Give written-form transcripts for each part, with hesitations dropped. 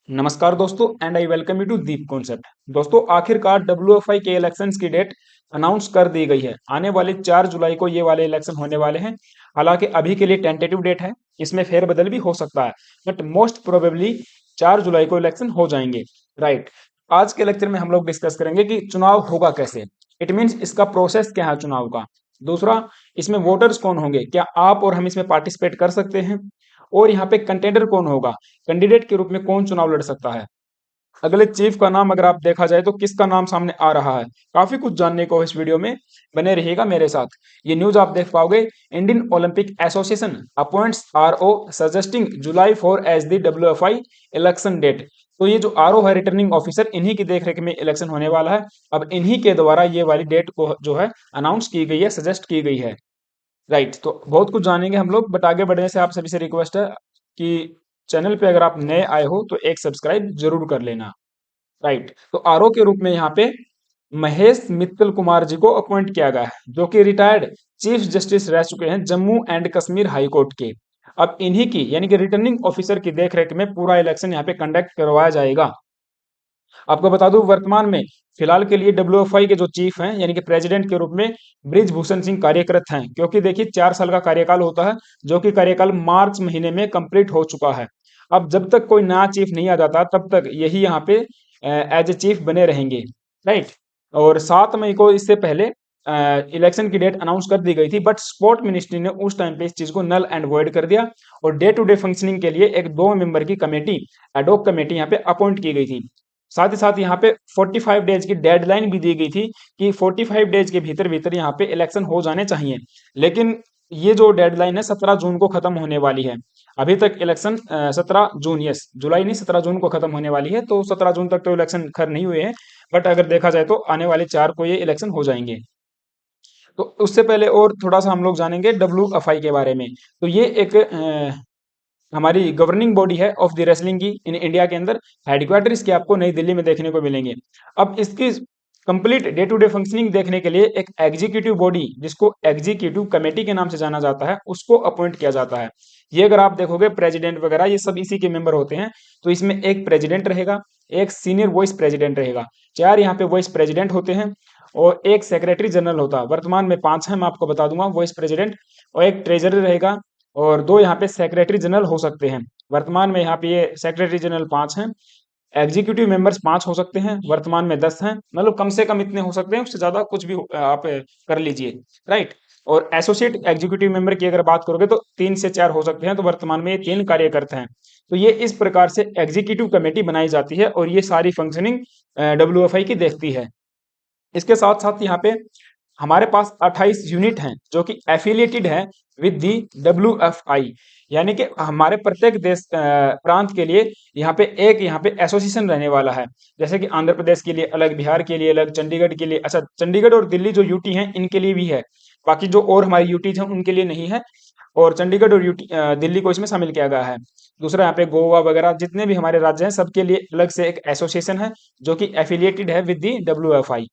नमस्कार दोस्तों and I welcome you to deep concept. दोस्तों आखिरकार डब्ल्यूएफआई के इलेक्शंस की डेट अनाउंस कर दी गई है। आने वाले 4 जुलाई को ये वाले इलेक्शन होने वाले हैं। हालांकि अभी के लिए टेंटेटिव डेट है, इसमें फेरबदल भी हो सकता है, बट मोस्ट प्रोबेबली 4 जुलाई को इलेक्शन हो जाएंगे। राइट। आज के लेक्चर में हम लोग डिस्कस करेंगे कि चुनाव होगा कैसे। इट मीन्स इसका प्रोसेस क्या है चुनाव का। दूसरा, इसमें वोटर्स कौन होंगे, क्या आप और हम इसमें पार्टिसिपेट कर सकते हैं। और यहाँ पे कंटेंडर कौन होगा, कैंडिडेट के रूप में कौन चुनाव लड़ सकता है। अगले चीफ का नाम अगर आप देखा जाए तो किसका नाम सामने आ रहा है। काफी कुछ जानने को इस वीडियो में, बने रहिएगा मेरे साथ। ये न्यूज आप देख पाओगे, Indian Olympic Association appoints RO suggesting July 4 as the WFI election date. तो ये जो आरओ है, रिटर्निंग ऑफिसर, इन्हीं की देखरेख में इलेक्शन होने वाला है। अब इन्हीं के द्वारा ये वाली डेट को जो है अनाउंस की गई है, सजेस्ट की गई है। राइट। तो बहुत कुछ जानेंगे हम लोग, बट आगे बढ़ने से आप सभी से रिक्वेस्ट है कि चैनल पे अगर आप नए आए हो तो एक सब्सक्राइब जरूर कर लेना। राइट। तो आरओ के रूप में यहाँ पे महेश मित्तल कुमार जी को अपॉइंट किया गया है, जो कि रिटायर्ड चीफ जस्टिस रह चुके हैं Jammu and Kashmir high court के। अब इन्हीं की यानी कि रिटर्निंग ऑफिसर की देखरेख में पूरा इलेक्शन यहाँ पे कंडक्ट करवाया जाएगा। आपको बता दूं, वर्तमान में फिलहाल के लिए डब्ल्यूएफआई के जो चीफ हैं यानी कि प्रेसिडेंट के रूप में ब्रिजभूषण सिंह कार्यरत हैं, क्योंकि देखिए 4 साल का कार्यकाल होता है, जो कि कार्यकाल मार्च महीने में कंप्लीट हो चुका है। अब जब तक कोई नया चीफ नहीं आ जाता तब तक यही यहाँ पे एज ए चीफ बने रहेंगे। राइट। और 7 मई को इससे पहले इलेक्शन की डेट अनाउंस कर दी गई थी, बट स्पोर्ट मिनिस्ट्री ने उस टाइम पे इस चीज को नल एंड वॉइड कर दिया और डे टू डे फंक्शनिंग के लिए एक 2 मेंबर की कमेटी, एडॉक कमेटी यहाँ पे अपॉइंट की गई थी। साथ ही साथ यहाँ पे 45 डेज की डेडलाइन भी दी गई थी कि 45 डेज के भीतर भीतर यहाँ पे इलेक्शन हो जाने चाहिए। लेकिन ये जो डेडलाइन है 17 जून को खत्म होने वाली है। अभी तक इलेक्शन 17 जून, यस जुलाई नहीं 17 जून को खत्म होने वाली है, तो 17 जून तक तो इलेक्शन खैर नहीं हुए हैं। बट अगर देखा जाए तो आने वाले 4 को ये इलेक्शन हो जाएंगे। तो उससे पहले और थोड़ा सा हम लोग जानेंगे डब्ल्यूएफआई के बारे में। तो ये एक हमारी गवर्निंग बॉडी है ऑफ द रेसलिंग की इन इंडिया के अंदर। हेडक्वार्टर इसके आपको नई दिल्ली में देखने को मिलेंगे। अब इसकी complete day to day functioning देखने के लिए एक एग्जीक्यूटिव बॉडी, जिसको एग्जीक्यूटिव कमेटी के नाम से जाना जाता है, उसको अपॉइंट किया जाता है। ये अगर आप देखोगे प्रेसिडेंट वगैरह ये सब इसी के मेंबर होते हैं। तो इसमें एक प्रेसिडेंट रहेगा, एक सीनियर वाइस प्रेसिडेंट रहेगा, 4 यहाँ पे वाइस प्रेसिडेंट होते हैं, और एक सेक्रेटरी जनरल होता है। वर्तमान में 5 है, मैं आपको बता दूंगा वाइस प्रेसिडेंट। और एक ट्रेजरर रहेगा, और 2 यहाँ पे सेक्रेटरी जनरल हो सकते हैं। वर्तमान में यहाँ पे ये सेक्रेटरी जनरल 5 हैं। एग्जीक्यूटिव मेंबर्स 5 हो सकते हैं, वर्तमान में 10 हैं। मतलब कम से कम इतने हो सकते हैं, उससे ज्यादा कुछ भी आप कर लीजिए। राइट। और एसोसिएट एग्जीक्यूटिव मेंबर की अगर बात करोगे तो 3 से 4 हो सकते हैं, तो वर्तमान में ये 3 कार्यकर्ता हैं। तो ये इस प्रकार से एग्जीक्यूटिव कमेटी बनाई जाती है और ये सारी फंक्शनिंग डब्ल्यूएफआई की देखती है। इसके साथ साथ यहाँ पे हमारे पास 28 यूनिट हैं जो कि एफिलिएटेड हैं विद दी डब्ल्यूएफआई, यानी कि हमारे प्रत्येक देश प्रांत के लिए यहाँ पे एक यहाँ पे एसोसिएशन रहने वाला है। जैसे कि आंध्र प्रदेश के लिए अलग, बिहार के लिए अलग, चंडीगढ़ के लिए, अच्छा चंडीगढ़ और दिल्ली जो यूटी हैं इनके लिए भी है, बाकी जो और हमारी यूटीज हैं उनके लिए नहीं है। और चंडीगढ़ और यूटी दिल्ली को इसमें शामिल किया गया है। दूसरा यहाँ पे गोवा वगैरह जितने भी हमारे राज्य हैं सबके लिए अलग से एक एसोसिएशन है जो कि एफिलिएटेड है विद दी डब्ल्यूएफआई।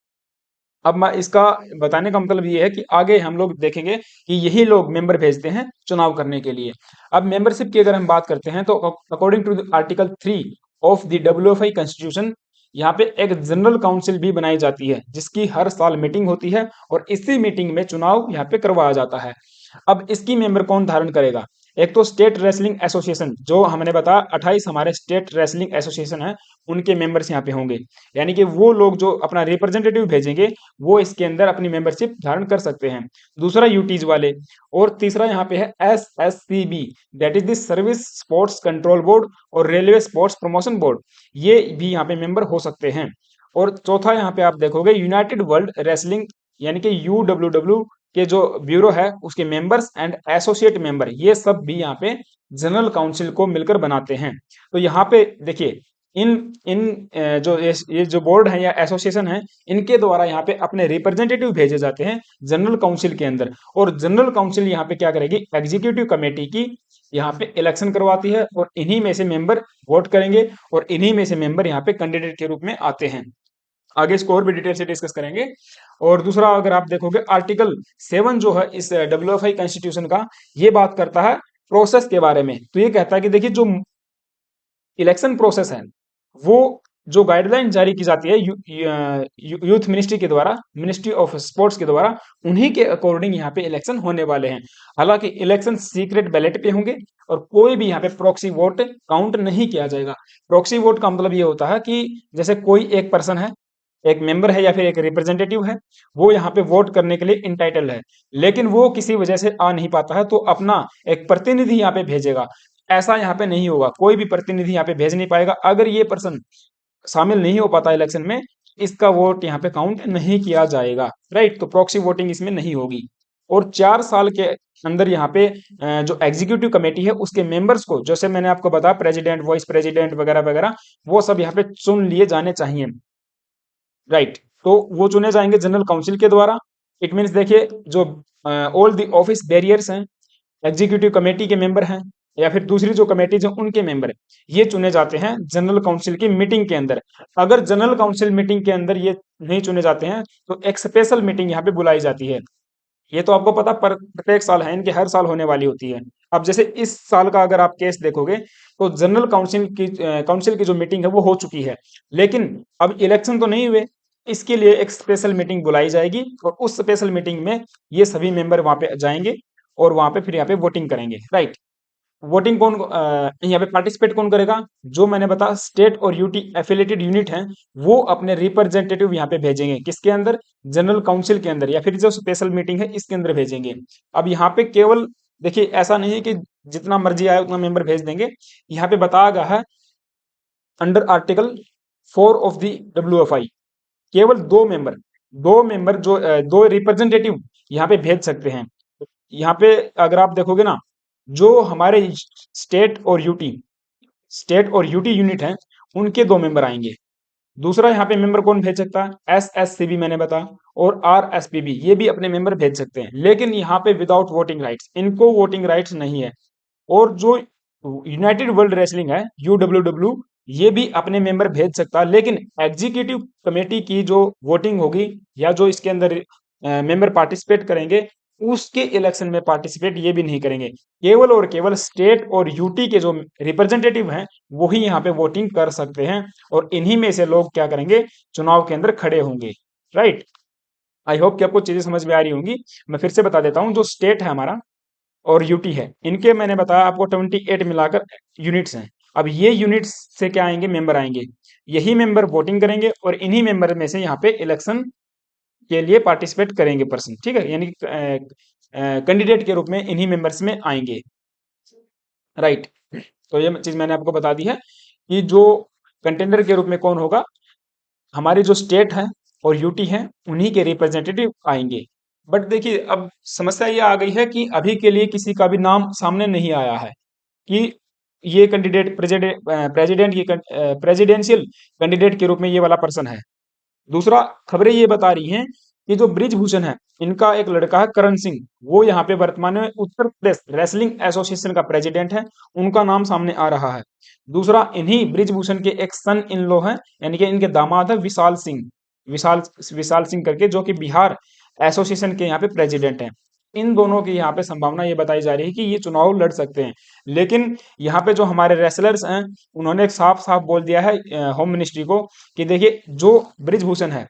अब मैं इसका बताने का मतलब ये है कि आगे हम लोग देखेंगे कि यही लोग मेंबर भेजते हैं चुनाव करने के लिए। अब मेंबरशिप की अगर हम बात करते हैं तो according to article 3 of the WFI constitution, यहाँ पे एक जनरल काउंसिल भी बनाई जाती है जिसकी हर साल मीटिंग होती है और इसी मीटिंग में चुनाव यहाँ पे करवाया जाता है। अब इसकी मेंबर कौन धारण करेगा। एक तो स्टेट रेसलिंग एसोसिएशन, जो हमने बताया 28 हमारे स्टेट रेसलिंग एसोसिएशन है, उनके मेंबर्स यहाँ पे होंगे। यानी कि वो लोग जो अपना रिप्रेजेंटेटिव भेजेंगे वो इसके अंदर अपनी मेंबरशिप धारण कर सकते हैं। दूसरा यूटीज वाले। और तीसरा यहाँ पे है SSCB, that is the service sports control board और रेलवे स्पोर्ट्स प्रमोशन बोर्ड, ये भी यहाँ पे मेंबर हो सकते हैं। और चौथा यहाँ पे आप देखोगे यूनाइटेड वर्ल्ड रेसलिंग यानी कि यूडब्ल्यूडब्ल्यू के जो ब्यूरो है उसके मेंबर्स एंड एसोसिएट मेंबर, ये सब भी यहाँ पे जनरल काउंसिल को मिलकर बनाते हैं। तो यहाँ पे देखिए इन इन जो ये जो बोर्ड है या एसोसिएशन है, इनके द्वारा यहाँ पे अपने रिप्रेजेंटेटिव भेजे जाते हैं जनरल काउंसिल के अंदर। और जनरल काउंसिल यहाँ पे क्या करेगी, एग्जीक्यूटिव कमेटी की यहाँ पे इलेक्शन करवाती है और इन्हीं में से मेंबर वोट करेंगे और इन्हीं में से मेंबर यहाँ पे कैंडिडेट के रूप में आते हैं। आगे इसको और भी डिटेल से डिस्कस करेंगे। और दूसरा अगर आप देखोगे आर्टिकल 7 जो है इस डब्ल्यूएफआई कॉन्स्टिट्यूशन का, ये बात करता है प्रोसेस के बारे में। तो ये कहता है कि देखिए जो इलेक्शन प्रोसेस है वो जो गाइडलाइन जारी की जाती है यूथ मिनिस्ट्री के द्वारा, मिनिस्ट्री ऑफ स्पोर्ट्स के द्वारा, उन्हीं के अकॉर्डिंग यहाँ पे इलेक्शन होने वाले हैं। हालांकि इलेक्शन सीक्रेट बैलेट पे होंगे और कोई भी यहाँ पे प्रॉक्सी वोट काउंट नहीं किया जाएगा। प्रॉक्सी वोट का मतलब ये होता है कि जैसे कोई एक पर्सन है, एक मेंबर है या फिर एक रिप्रेजेंटेटिव है, वो यहाँ पे वोट करने के लिए इंटाइटल है, लेकिन वो किसी वजह से आ नहीं पाता है तो अपना एक प्रतिनिधि यहाँ पे भेजेगा। ऐसा यहाँ पे नहीं होगा, कोई भी प्रतिनिधि यहाँ पे भेज नहीं पाएगा। अगर ये पर्सन शामिल नहीं हो पाता इलेक्शन में, इसका वोट यहाँ पे काउंट नहीं किया जाएगा। राइट, तो प्रॉक्सी वोटिंग इसमें नहीं होगी। और 4 साल के अंदर यहाँ पे जो एग्जीक्यूटिव कमेटी है उसके मेंबर्स को, जैसे मैंने आपको बताया प्रेसिडेंट, वाइस प्रेसिडेंट वगैरह वगैरह, वो सब यहाँ पे चुन लिए जाने चाहिए। राइट, तो वो चुने जाएंगे जनरल काउंसिल के द्वारा। इट मीन्स देखिए, जो ऑल द ऑफिस बैरियर्स हैं, एग्जीक्यूटिव कमेटी के मेंबर हैं या फिर दूसरी जो कमेटीज हैं उनके मेंबर, ये चुने जाते हैं जनरल काउंसिल की मीटिंग के अंदर। अगर जनरल काउंसिल मीटिंग के अंदर ये नहीं चुने जाते हैं तो एक स्पेशल मीटिंग यहाँ पे बुलाई जाती है। ये तो आपको पता पर प्रत्येक साल है, इनके हर साल होने वाली होती है। अब जैसे इस साल का अगर आप केस देखोगे तो जनरल काउंसिल की जो मीटिंग है वो हो चुकी है, लेकिन अब इलेक्शन तो नहीं हुए। इसके लिए एक स्पेशल मीटिंग बुलाई जाएगी और उस स्पेशल मीटिंग में ये सभी मेंबर वहां पे जाएंगे और वहां पे फिर यहाँ पे वोटिंग करेंगे। राइट, वोटिंग कौन यहाँ पे पार्टिसिपेट कौन करेगा? जो मैंने बताया स्टेट और यूटी एफिलेटेड यूनिट हैं, वो अपने रिप्रेजेंटेटिव यहाँ पे भेजेंगे। किसके अंदर? जनरल काउंसिल के अंदर, या फिर जो स्पेशल मीटिंग है इसके अंदर भेजेंगे। अब यहाँ पे केवल देखिए, ऐसा नहीं है कि जितना मर्जी आए उतना मेंबर भेज देंगे। यहाँ पे बताया गया है under article 4 of the WFI, केवल दो मेंबर जो दो रिप्रेजेंटेटिव यहाँ पे भेज सकते हैं। यहाँ पे अगर आप देखोगे ना, जो हमारे स्टेट और यूटी यूनिट हैं, उनके 2 मेंबर आएंगे। दूसरा यहाँ पे मेंबर कौन भेज सकता है? SSCB मैंने बताया, और RSPB, ये भी अपने मेंबर भेज सकते हैं, लेकिन यहाँ पे विदाउट वोटिंग राइट्स, इनको वोटिंग राइट्स नहीं है। और जो यूनाइटेड वर्ल्ड रेसलिंग है, UWW, ये भी अपने मेंबर भेज सकता है, लेकिन एग्जीक्यूटिव कमेटी की जो वोटिंग होगी या जो इसके अंदर मेंबर पार्टिसिपेट करेंगे, उसके इलेक्शन में पार्टिसिपेट ये भी नहीं करेंगे। केवल और केवल स्टेट और यूटी के जो रिप्रेजेंटेटिव हैं, वही यहाँ पे वोटिंग कर सकते हैं, और इन्हीं में से लोग क्या करेंगे? चुनाव के अंदर खड़े होंगे। राइट, आई होप कि आपको चीजें समझ में आ रही होंगी। मैं फिर से बता देता हूँ, जो स्टेट है हमारा और यूटी है, इनके मैंने बताया आपको 28 मिलाकर यूनिट्स हैं। अब ये यूनिट्स से क्या आएंगे? मेंबर आएंगे। यही मेंबर वोटिंग करेंगे और इन्हीं मेंबर में से यहाँ पे इलेक्शन के लिए पार्टिसिपेट करेंगे पर्सन। ठीक है, यानी कैंडिडेट के रूप में इन्हीं मेंबर्स में आएंगे। राइट, तो ये चीज मैंने आपको बता दी है कि जो कंटेंडर के रूप में कौन होगा, हमारी जो स्टेट है और यूटी है, उन्हीं के रिप्रेजेंटेटिव आएंगे। बट देखिए, अब समस्या ये आ गई है कि अभी के लिए किसी का भी नाम सामने नहीं आया है कि ये कैंडिडेट प्रेसिडेंशियल कैंडिडेट के रूप में ये वाला पर्सन है। दूसरा, खबरें ये बता रही हैं कि जो ब्रिजभूषण है, इनका एक लड़का है करण सिंह, वो यहाँ पे वर्तमान में उत्तर प्रदेश रेसलिंग एसोसिएशन का प्रेसिडेंट है, उनका नाम सामने आ रहा है। दूसरा, इन्हीं ब्रिजभूषण के एक सन इन लॉ है, यानी कि इनके दामाद है विशाल सिंह, विशाल विशाल सिंह करके, जो कि बिहार एसोसिएशन के यहाँ पे प्रेसिडेंट हैं। इन दोनों की यहाँ पे संभावना ये बताई जा रही है कि ये चुनाव लड़ सकते हैं। लेकिन यहाँ पे जो हमारे रेसलर्स हैं, उन्होंने एक साफ साफ बोल दिया है होम मिनिस्ट्री को कि देखिए, जो ब्रिजभूषण है,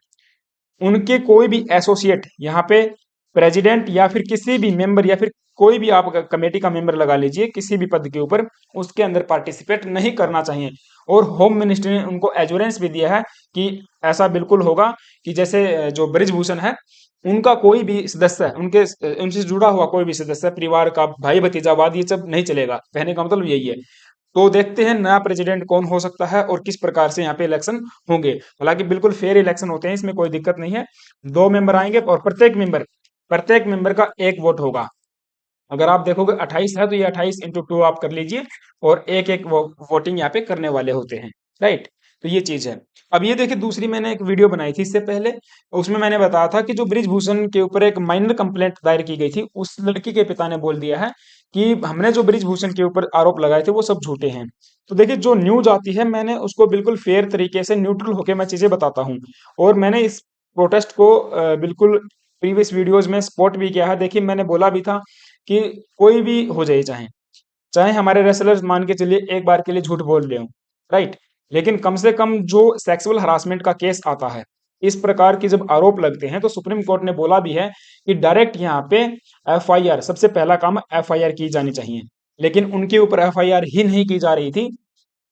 उनके कोई भी एसोसिएट यहाँ पे प्रेसिडेंट या फिर किसी भी मेंबर या फिर कोई भी आप कमेटी का मेंबर लगा लीजिए किसी भी पद के ऊपर, उसके अंदर पार्टिसिपेट नहीं करना चाहिए। और होम मिनिस्ट्री ने उनको एश्योरेंस भी दिया है कि ऐसा बिल्कुल होगा कि जैसे जो ब्रिजभूषण है, उनका कोई भी सदस्य, उनके उनसे जुड़ा हुआ कोई भी सदस्य, परिवार का भाई भतीजावाद, ये सब नहीं चलेगा। कहने का मतलब यही है। तो देखते हैं नया प्रेसिडेंट कौन हो सकता है और किस प्रकार से यहाँ पे इलेक्शन होंगे। हालांकि बिल्कुल फेयर इलेक्शन होते हैं, इसमें कोई दिक्कत नहीं है। 2 मेंबर आएंगे और प्रत्येक मेंबर का एक वोट होगा। अगर आप देखोगे 28 है, तो ये 28 × 2 आप कर लीजिए, और एक एक वोटिंग यहाँ पे करने वाले होते हैं। राइट, तो ये चीज है। अब ये देखिए, दूसरी मैंने एक वीडियो बनाई थी इससे पहले, उसमें मैंने बताया था कि जो ब्रिजभूषण के ऊपर एक माइनर कंप्लेंट दायर की गई थी, उस लड़की के पिता ने बोल दिया है कि हमने जो ब्रिजभूषण के ऊपर आरोप लगाए थे वो सब झूठे हैं। तो देखिए, जो न्यूज आती है, मैंने उसको बिल्कुल फेयर तरीके से न्यूट्रल होकर मैं चीजें बताता हूँ। और मैंने इस प्रोटेस्ट को बिल्कुल प्रीवियस वीडियोज में सपोर्ट भी किया है। देखिए, मैंने बोला भी था कि कोई भी हो जाए, चाहे चाहे हमारे रेसलर्स मान के चलिए एक बार के लिए झूठ बोल रहे हो, राइट, लेकिन कम से कम जो सेक्सुअल हरासमेंट का केस आता है, इस प्रकार की जब आरोप लगते हैं, तो सुप्रीम कोर्ट ने बोला भी है कि डायरेक्ट यहाँ पे एफआईआर, सबसे पहला काम एफआईआर की जानी चाहिए। लेकिन उनके ऊपर एफआईआर ही नहीं की जा रही थी,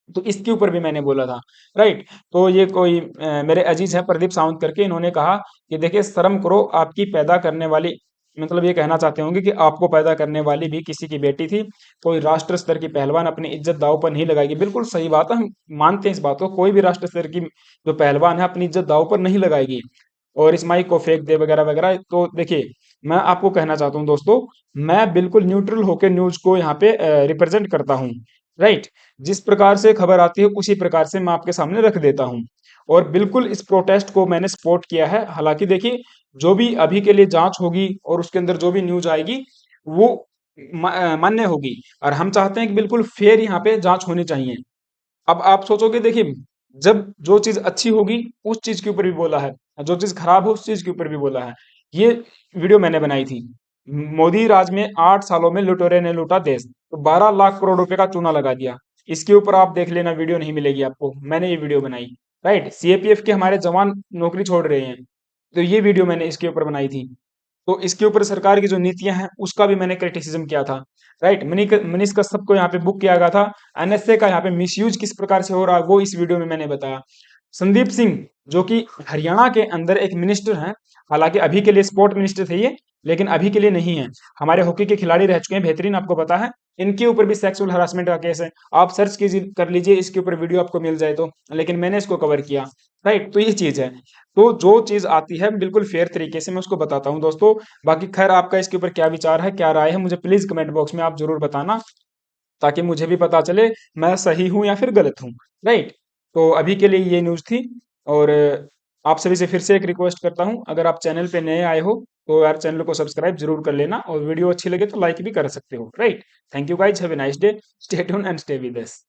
तो इसके ऊपर भी मैंने बोला था। राइट। तो ये कोई मेरे अजीज है प्रदीप सावंत करके, इन्होंने कहा कि देखिए शर्म करो, आपकी पैदा करने वाली, मतलब ये कहना चाहते होंगे कि आपको पैदा करने वाली भी किसी की बेटी थी। कोई राष्ट्र स्तर की पहलवान अपनी इज्जत दांव पर नहीं लगाएगी। बिल्कुल सही बात है, हम मानते हैं इस बात को। कोई भी राष्ट्र स्तर की जो पहलवान है अपनी इज्जत दांव पर नहीं लगाएगी और इस माइक को फेंक दे वगैरह वगैरह। तो देखिए, मैं आपको कहना चाहता हूँ दोस्तों, मैं बिल्कुल न्यूट्रल होकर न्यूज को यहाँ पे रिप्रेजेंट करता हूँ। राइट। जिस प्रकार से खबर आती है उसी प्रकार से मैं आपके सामने रख देता हूँ। और बिल्कुल इस प्रोटेस्ट को मैंने सपोर्ट किया है। हालांकि देखिए, जो भी अभी के लिए जांच होगी और उसके अंदर जो भी न्यूज आएगी वो मान्य होगी। और हम चाहते हैं कि बिल्कुल फेयर यहाँ पे जांच होनी चाहिए। अब आप सोचोगे, देखिए, जब जो चीज अच्छी होगी उस चीज के ऊपर भी बोला है, जो चीज खराब हो उस चीज के ऊपर भी बोला है। ये वीडियो मैंने बनाई थी। मोदी राज में 8 सालों में लुटेरे ने लूटा देश, तो 12 लाख करोड़ रुपए का चूना लगा दिया। इसके ऊपर आप देख लेना, वीडियो नहीं मिलेगी आपको, मैंने ये वीडियो बनाई। राइट। सीएपीएफ के हमारे जवान नौकरी छोड़ रहे हैं, तो ये वीडियो मैंने इसके ऊपर बनाई थी। तो इसके ऊपर सरकार की जो नीतियां हैं उसका भी मैंने क्रिटिसिज्म किया था। राइट। मनीष कश्यप को यहाँ पे बुक किया गया था। एनएसए का यहाँ पे मिसयूज किस प्रकार से हो रहा है वो इस वीडियो में मैंने बताया। संदीप सिंह, जो कि हरियाणा के अंदर एक मिनिस्टर हैं, हालांकि अभी के लिए स्पोर्ट मिनिस्टर थे ये, लेकिन अभी के लिए नहीं है, हमारे हॉकी के खिलाड़ी रह चुके हैं बेहतरीन, आपको पता है। इनके ऊपर भी सेक्सुअल हरासमेंट का केस है। आप सर्च कीजिए, कर लीजिए इसके ऊपर वीडियो, आपको मिल जाए तो। लेकिन मैंने इसको कवर किया। राइट। तो ये चीज है। तो जो चीज आती है बिल्कुल फेयर तरीके से मैं उसको बताता हूँ दोस्तों। बाकी खैर, आपका इसके ऊपर क्या विचार है, क्या राय है, मुझे प्लीज कमेंट बॉक्स में आप जरूर बताना, ताकि मुझे भी पता चले मैं सही हूं या फिर गलत हूं। राइट। तो अभी के लिए ये न्यूज़ थी। और आप सभी से फिर से एक रिक्वेस्ट करता हूं, अगर आप चैनल पे नए आए हो तो यार चैनल को सब्सक्राइब जरूर कर लेना, और वीडियो अच्छी लगे तो लाइक भी कर सकते हो। Right. Thank you guys, have a nice day, stay tune and stay with us.